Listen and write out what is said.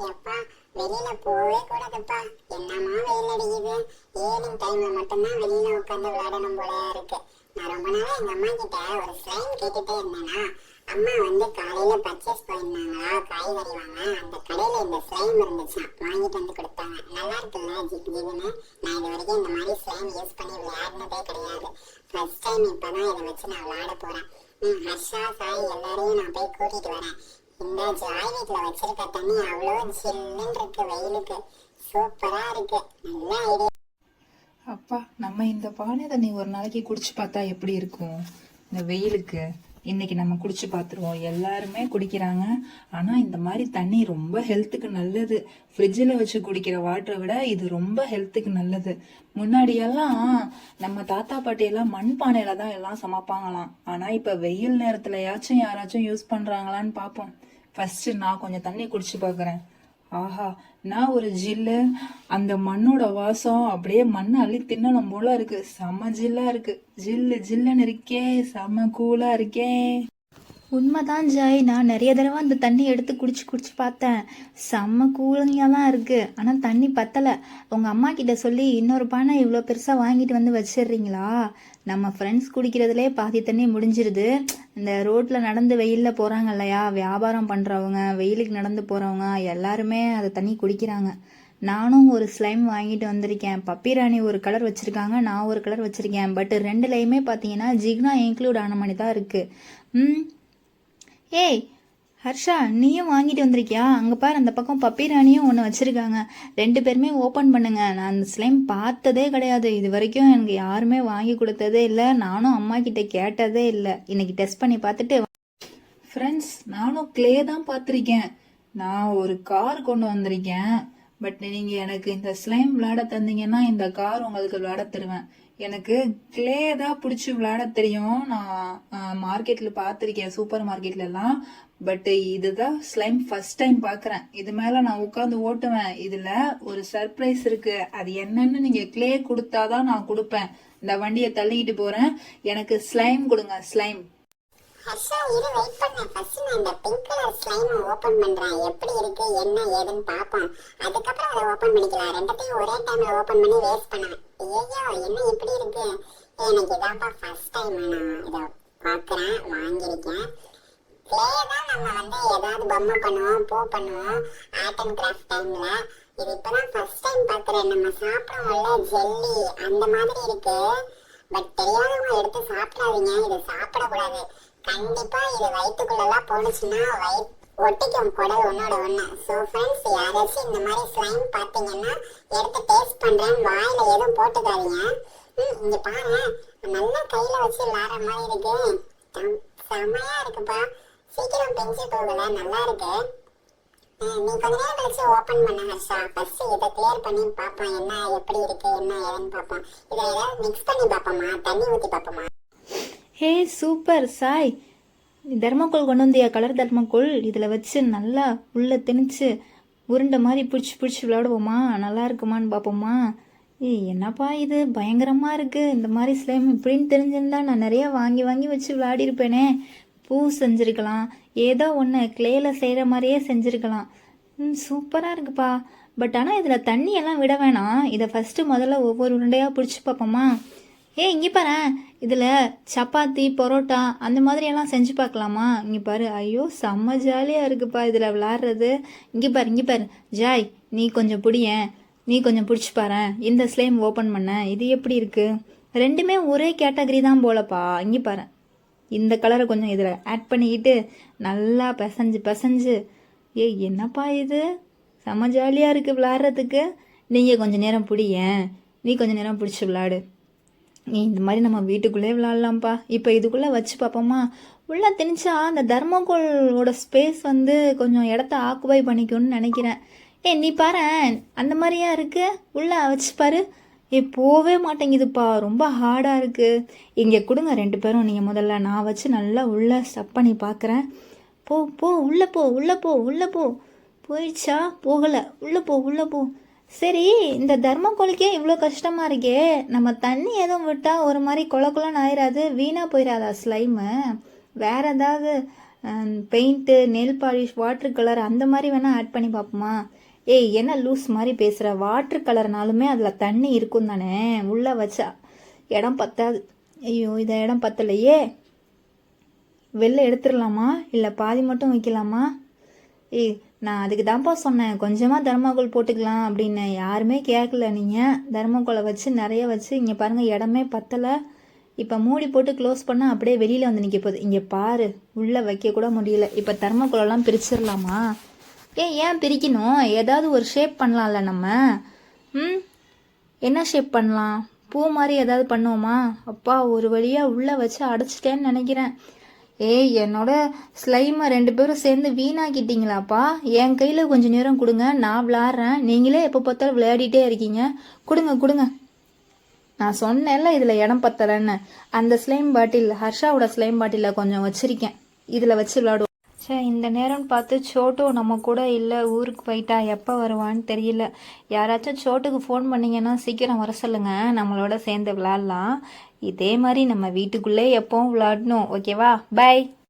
எப்பா வெளியில போவே கூடாதுப்பா. என்னமா வெயில் அடிக்குது. ஈவினிங் டைம்ல மட்டும்தான் வெளியில உட்காந்து விளையாடணும் போலயா இருக்கு. நான் ரொம்ப நாளா எங்க அம்மா கிட்ட ஒரு ஸ்லைம் கேட்டுட்டே இருந்தேனா, அம்மா காலையில பர்ச்சேஸ் போயிருந்தாங்களா காய்கறி வாங்க, அந்த கடையில இந்த ஸ்லைம் இருந்துச்சாம், வாங்கிட்டு வந்து கொடுத்தாங்க. நல்லா இருக்குல்ல ஜிக் ஜிகுன்னு. நான் இது வரைக்கும் இந்த மாதிரி ஸ்லைம் யூஸ் பண்ணி விளையாடினதே கிடையாது. ஃபர்ஸ்ட் டைம் இப்பதான் இதை வச்சு நான் விளையாட போறேன். ஹர்ஷா சாய் எல்லாரையும் நான் போய் கூட்டிட்டு வரேன். இந்த ஜாய் வீட்ல வச்சிருக்க தண்ணி அவ்வளோ சில்லுன்னு இருக்கு வெயிலுக்கு. சூப்பரா இருக்கு. நல்ல ஐடியா. அப்பா, நம்ம இந்த பானை தண்ணி ஒரு நாளைக்கு குடிச்சு பார்த்தா எப்படி இருக்கும் இந்த வெயிலுக்கு? இன்னைக்கு நம்ம குடிச்சு பார்த்துருவோம். எல்லாருமே குடிக்கிறாங்க. ஆனா இந்த மாதிரி தண்ணி ரொம்ப ஹெல்த்துக்கு நல்லது. ஃப்ரிட்ஜில் வச்சு குடிக்கிற வாட்டரை விட இது ரொம்ப ஹெல்த்துக்கு நல்லது. முன்னாடியெல்லாம் நம்ம தாத்தா பாட்டி எல்லாம் மண் பானையில தான் எல்லாம் சமைப்பாங்களாம். ஆனா இப்ப வெயில் நேரத்துலயாச்சும் யாராச்சும் யூஸ் பண்றாங்களான்னு பார்ப்போம். ஃபர்ஸ்ட் நான் கொஞ்சம் தண்ணி குடிச்சு பார்க்குறேன். ஆஹா, நான் ஒரு ஜில்லு. அந்த மண்ணோட வாசம் அப்படியே மண்ணை அள்ளி தின்னணும் போல இருக்கு. செம்ம ஜில்லா இருக்கு. ஜில்லு ஜில்லுன்னு இருக்கே, செம்ம கூலா இருக்கே. உண்மைதான் ஜாய், நான் நிறைய தடவை அந்த தண்ணி எடுத்து குடிச்சு பார்த்தேன். செம்ம கூலிங்காக தான் இருக்குது. ஆனால் தண்ணி பத்தலை. உங்கள் அம்மா கிட்ட சொல்லி இன்னொரு பானை இவ்வளோ பெருசாக வாங்கிட்டு வந்து வச்சிடுறீங்களா? நம்ம ஃப்ரெண்ட்ஸ் குடிக்கிறதுலே பாதி தண்ணி முடிஞ்சிருது. இந்த ரோட்டில் நடந்து வெயிலில் போகிறாங்க இல்லையா, வியாபாரம் பண்ணுறவங்க, வெயிலுக்கு நடந்து போகிறவங்க எல்லாருமே அந்த தண்ணி குடிக்கிறாங்க. நானும் ஒரு ஸ்லைம் வாங்கிட்டு வந்திருக்கேன். பப்பி ராணி ஒரு கலர் வச்சுருக்காங்க, நான் ஒரு கலர் வச்சுருக்கேன். பட் ரெண்டுலேயுமே பார்த்தீங்கன்னா ஜிக்னா இன்க்ளூட் ஆன மாதிரி தான் இருக்குது. ஏய் ஹர்ஷா, நீயும் வாங்கிட்டு வந்திருக்கியா? அங்கே பாரு, அந்த பக்கம் பப்பி ராணியும் ஒன்று வச்சுருக்காங்க. ரெண்டு பேருமே ஓப்பன் பண்ணுங்க. நான் அந்த ஸ்லைம் பார்த்ததே கிடையாது. இது வரைக்கும் எனக்கு யாருமே வாங்கி கொடுத்ததே இல்லை. நானும் அம்மா கிட்ட கேட்டதே இல்லை. இன்னைக்கு டெஸ்ட் பண்ணி பார்த்துட்டு. ஃப்ரெண்ட்ஸ், நானும் க்ளே தான் பார்த்துருக்கேன். நான் ஒரு கார் கொண்டு வந்திருக்கேன். பட் நீங்கள் எனக்கு இந்த ஸ்லைம் விளையாட தந்தீங்கன்னா இந்த கார் உங்களுக்கு விளையாட தருவேன். எனக்கு க்ளே தான் பிடிச்சி விளையாட தெரியும். நான் மார்க்கெட்டில் பார்த்துருக்கேன், சூப்பர் மார்க்கெட்லலாம். பட் இதுதான் ஸ்லைம் ஃபர்ஸ்ட் டைம் பார்க்குறேன். இது மேலே நான் உட்காந்து ஓட்டுவேன். இதில் ஒரு சர்ப்ரைஸ் இருக்கு. அது என்னன்னு நீங்கள் க்ளே கொடுத்தாதான் நான் கொடுப்பேன். இந்த வண்டியை தள்ளிக்கிட்டு போகிறேன். எனக்கு ஸ்லைம் கொடுங்க, ஸ்லைம். ஹர்ஷா இரு, வெயிட் பண்ண. ஃபர்ஸ்ட் நான் இந்த பிங்க் கலர் ஸ்லைம் ஓபன் பண்றேன். எப்படி இருக்கு என்ன ஏதுன்னு பாப்போம். அதுக்கப்புறம் அதை ஓபன் பண்ணிக்கலாம். ரெண்டத்தையும் ஒரே டைம்ல ஓபன் பண்ணி வேஸ்ட் பண்ணுவேன். ஐயோ, என்ன எப்படி இருக்கு? எனக்கு இதான்ப்பா ஃபர்ஸ்ட் டைம் நான் இதை பார்க்குறேன், வாங்கியிருக்கேன். கிளே தான் நம்ம ஏதாவது பொம்மை பண்ணுவோம், பூ பண்ணுவோம் ஆர்ட் அண்ட் கிராஃப்ட் டைம்ல. இது இப்பதான் ஃபர்ஸ்ட் டைம் பார்க்குறேன். நம்ம சாப்பிடுவோம்ல ஜெல்லி, அந்த மாதிரி இருக்கு. பட் தெரியாதவங்க எடுத்து சாப்பிடாதீங்க. இது சாப்பிடக்கூடாது. கண்டிப்பா இது வயிற்றுக்குள்ளெல்லாம் போனுச்சுன்னா ஒட்டிக்கும் குடல் ஒன்னோட ஒண்ணு. ஸோ ஃப்ரெண்ட்ஸ், யாராச்சும் இந்த மாதிரி ஸ்லைம் பார்த்தீங்கன்னா எடுத்து டேஸ்ட் பண்றேன், வாயில எதுவும் போட்டுக்காதீங்க. இங்க பாரு, நல்லா கையில வச்சு விளாடுற மாதிரி இருக்கு. செமையா இருக்குப்பா. சீக்கிரம் பெஞ்சு போகல, நல்லா இருக்கு. நீ கொஞ்ச நேரம் கழிச்சு ஓபன் பண்ண ஹர்ஷா. ஃபர்ஸ்ட் இதை கிளியர் பண்ணி பார்ப்போம், என்ன எப்படி இருக்கு என்ன ஏதுன்னு பார்ப்போம். இதை ஏதாவது மிக்ஸ் பண்ணி பார்ப்போமா, தண்ணி ஊற்றி பார்ப்போமா? ஹே சூப்பர் சாய், தர்மக்கோல் கொண்டு வந்தியா? கலர் தர்மக்கோல். இதில் வச்சு நல்லா உள்ளே திணிச்சு உருண்டை மாதிரி பிடிச்சி விளையாடுவோமா? நல்லா இருக்குமான்னு பார்ப்போமா? ஏய் என்னப்பா இது பயங்கரமாக இருக்குது. இந்த மாதிரி ஸ்லைம் இப்படின்னு தெரிஞ்சிருந்தா நான் நிறையா வாங்கி வச்சு விளையாடிருப்பேனே. பூ செஞ்சுருக்கலாம், ஏதோ ஒன்று க்ளேயில் செய்கிற மாதிரியே செஞ்சுருக்கலாம். சூப்பராக இருக்குப்பா. பட் ஆனால் இதில் தண்ணியெல்லாம் விட வேணாம். இதை ஃபஸ்ட்டு முதல்ல ஒவ்வொரு உருண்டையாக பிடிச்சி பார்ப்போமா? இங்கே பாரு, இதில் சப்பாத்தி பரோட்டா அந்த மாதிரியெல்லாம் செஞ்சு பார்க்கலாமா? இங்கே பாரு, ஐயோ செம்ம ஜாலியாக இருக்குப்பா இதில் விளாட்றது. இங்கே பாரு ஜாய், நீ கொஞ்சம் பிடியேன், நீ கொஞ்சம் பிடிச்சி பாரு. இந்த ஸ்லைம் ஓப்பன் பண்ண, இது எப்படி இருக்குது? ரெண்டுமே ஒரே கேட்டகரி தான் போலப்பா. இங்கே பாரு, இந்த கலரை கொஞ்சம் இதில் ஆட் பண்ணிக்கிட்டு நல்லா பிசைஞ்சு என்னப்பா இது செம்ம ஜாலியாக இருக்குது விளாட்றதுக்கு. நீங்கள் கொஞ்சம் நேரம் பிடியேன், நீ கொஞ்சம் நேரம் பிடிச்சி விளாடு. இந்த மாதிரி நம்ம வீட்டுக்குள்ளே விளாட்லாம்ப்பா. இப்போ இதுக்குள்ளே வச்சு பார்ப்போமா? உள்ளே திணிச்சா அந்த தர்மக்கோலோட ஸ்பேஸ் கொஞ்சம் இடத்த ஆக்குபை பண்ணிக்கணும்னு நினைக்கிறேன். நீ பாரு, அந்த மாதிரியா இருக்கு. உள்ளே வச்சு பாரு. போவே மாட்டேங்குதுப்பா, ரொம்ப ஹார்டாக இருக்குது. இங்கே கொடுங்க ரெண்டு பேரும், நீங்கள் முதல்ல. நான் வச்சு நல்லா உள்ளே ஸ்டப் பண்ணி பார்க்குறேன். உள்ளே போ. போயிடுச்சா? போகலை. உள்ளே போ. சரி, இந்த தர்மக்கோலிக்கே இவ்வளோ கஷ்டமாக இருக்கே. நம்ம தண்ணி எதுவும் விட்டால் ஒரு மாதிரி கொலன்னு ஆயிடாது, வீணாக போயிடாதா ஸ்லைமு? வேறு ஏதாவது பெயிண்ட்டு நெல் பாலிஷ் வாட்டர் கலர் அந்த மாதிரி வேணால் ஆட் பண்ணி பார்ப்போமா? ஏய் என்ன லூஸ் மாதிரி பேசுகிற? வாட்டர் கலர்னாலுமே அதில் தண்ணி இருக்கும் தானே, உள்ளே வச்சா இடம் பத்தாது. ஐயோ இதை இடம் பத்தலையே, வெளில எடுத்துடலாமா இல்லை பாதி மட்டும் வைக்கலாமா? ஏய் நான் அதுக்கு தான்ப்பா சொன்னேன் கொஞ்சமாக தர்மாக்கோல் போட்டுக்கலாம் அப்படின்னு. யாருமே கேட்கல. நீங்கள் தர்மாக்கோலை வச்சு நிறைய வச்சு இங்கே பாருங்கள் இடமே பத்தலை. இப்போ மூடி போட்டு க்ளோஸ் பண்ணால் அப்படியே வெளியில் வந்து நிற்க போகுது. இங்கே பாரு உள்ளே வைக்க கூட முடியல. இப்போ தர்மாக்கோலெல்லாம் பிரிச்சிடலாமா? ஏன் பிரிக்கணும்? ஏதாவது ஒரு ஷேப் பண்ணலாம்ல நம்ம. என்ன ஷேப் பண்ணலாம்? பூ மாதிரி ஏதாவது பண்ணுவோமா? அப்பா ஒரு வழியாக உள்ளே வச்சு அடைச்சிட்டேன்னு நினைக்கிறேன். என்னோட ஸ்லைமை 2 பேரும் சேர்ந்து வீணாக்கிட்டீங்களாப்பா. என் கையில் கொஞ்சம் நேரம் கொடுங்க, நான் விளாட்றேன். நீங்களே எப்போ பார்த்தாலும் விளையாடிட்டே இருக்கீங்க. கொடுங்க. நான் சொன்னேன்ல இதில் இடம் பத்தலைன்னு. அந்த ஸ்லைம் பாட்டில் ஹர்ஷாவோட ஸ்லைம் பாட்டிலில் கொஞ்சம் வச்சுருக்கேன், இதில் வச்சு விளாடுவோம். இந்த நேரம் பார்த்து சோட்டு நம்ம கூட இல்லை, ஊருக்கு போயிட்டா. எப்போ வருவான்னு தெரியல. யாராச்சும் சோட்டுக்கு ஃபோன் பண்ணிங்கன்னா சீக்கிரம் வர சொல்லுங்க, நம்மளோட சேர்ந்து விளாட்லாம். இதே மாதிரி நம்ம வீட்டுக்குள்ளே எப்போவும் விளாடணும். ஓகேவா? பை.